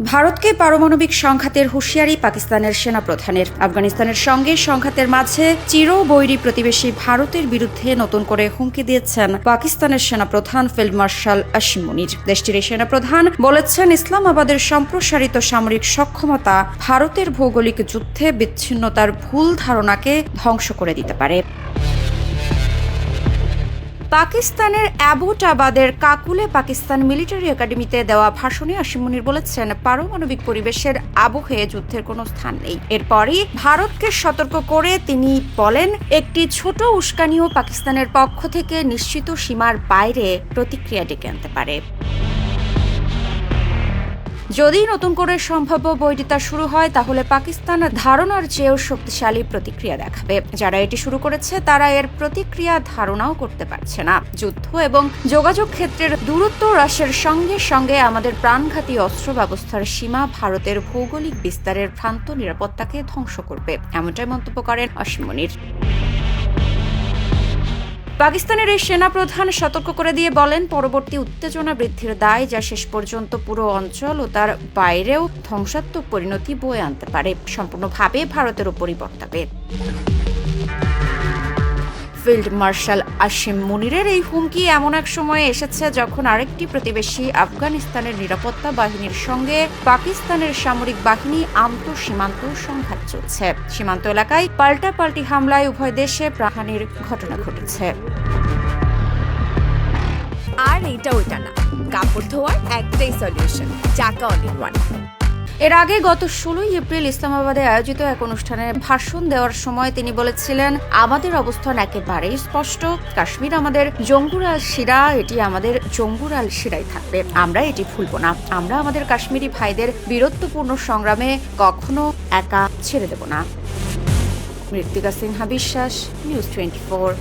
ভারতকে পারমাণবিক সংঘাতের হুঁশিয়ারি পাকিস্তানের সেনাপ্রধানের। আফগানিস্তানের সঙ্গে সংঘাতের মাঝে চিরবৈরী প্রতিবেশী ভারতের বিরুদ্ধে নতুন করে হুমকি দিয়েছেন পাকিস্তানের সেনাপ্রধান ফিল্ড মার্শাল আসিম মুনির। দেশটির এই সেনাপ্রধান বলেছেন, ইসলামাবাদের সম্প্রসারিত সামরিক সক্ষমতা ভারতের ভৌগোলিক যুদ্ধে বিচ্ছিন্নতার ভুল ধারণাকে ধ্বংস করে দিতে পারে। পাকিস্তানের অ্যাবোটাবাদের কাকুলে পাকিস্তান মিলিটারি একাডেমিতে দেওয়া ভাষণে আসিম মুনির বলেছেন, পারমাণবিক পরিবেশের আবহে যুদ্ধের কোনো স্থান নেই। এরপরই ভারতকে সতর্ক করে তিনি বলেন, একটি ছোট উস্কানিও পাকিস্তানের পক্ষ থেকে নিশ্চিত সীমার বাইরে প্রতিক্রিয়া ডেকে আনতে পারে। যদি নতুন করে সম্ভাব্য বৈরিতা শুরু হয়, তাহলে পাকিস্তান ধারণার চেয়েও শক্তিশালী প্রতিক্রিয়া দেখাবে। যারা এটি শুরু করেছে তারা এর প্রতিক্রিয়া ধারণাও করতে পারছে না। যুদ্ধ এবং যোগাযোগ ক্ষেত্রের দূরত্ব হ্রাসের সঙ্গে সঙ্গে আমাদের প্রাণঘাতী অস্ত্র ব্যবস্থার সীমা ভারতের ভৌগোলিক বিস্তারের ভ্রান্ত নিরাপত্তাকে ধ্বংস করবে, এমনটাই মন্তব্য করেন আসিম মুনির। পাকিস্তানের এই সেনাপ্রধান সতর্ক করে দিয়ে বলেন, পরবর্তী উত্তেজনা বৃদ্ধির দায় যা শেষ পর্যন্ত পুরো অঞ্চল ও তার বাইরেও ধ্বংসাত্মক পরিণতি বয়ে আনতে পারে, সম্পূর্ণভাবে ভারতের উপরই বর্তাবে। ফিল্ড মার্শাল আসিম মুনিরের এই হুমকি এমন এক সময়ে এসেছে যখন আরেকটি প্রতিবেশী আফগানিস্তানের নিরাপত্তা বাহিনীর সঙ্গে পাকিস্তানের সামরিক বাহিনী আন্তঃসীমান্ত সংঘাত চলছে। সীমান্ত এলাকায় পাল্টাপাল্টি হামলায় উভয় দেশে প্রাণহানির ঘটনা ঘটেছে। আর এটা ওইটা না, কাপড় ধোয়ার একটাই সলিউশন, চাকা অল ইন ওয়ান। এর আগে গত 16 এপ্রিল ইসলামাবাদে আয়োজিত এক অনুষ্ঠানে ভাষণ দেওয়ার সময় তিনি বলেছিলেন, আমাদের অবস্থান একেবারেই স্পষ্ট। কাশ্মীর আমাদের জঙ্গুর আল শিরা, এটি আমাদের জঙ্গুর আল শিরাই থাকবে। আমরা এটি ভুলব না। আমরা আমাদের কাশ্মীরি ভাইদের বীরত্বপূর্ণ সংগ্রামে কখনো একা ছেড়ে দেব না। মৃত্তিকা সিনহা বিশ্বাস, নিউজ 24।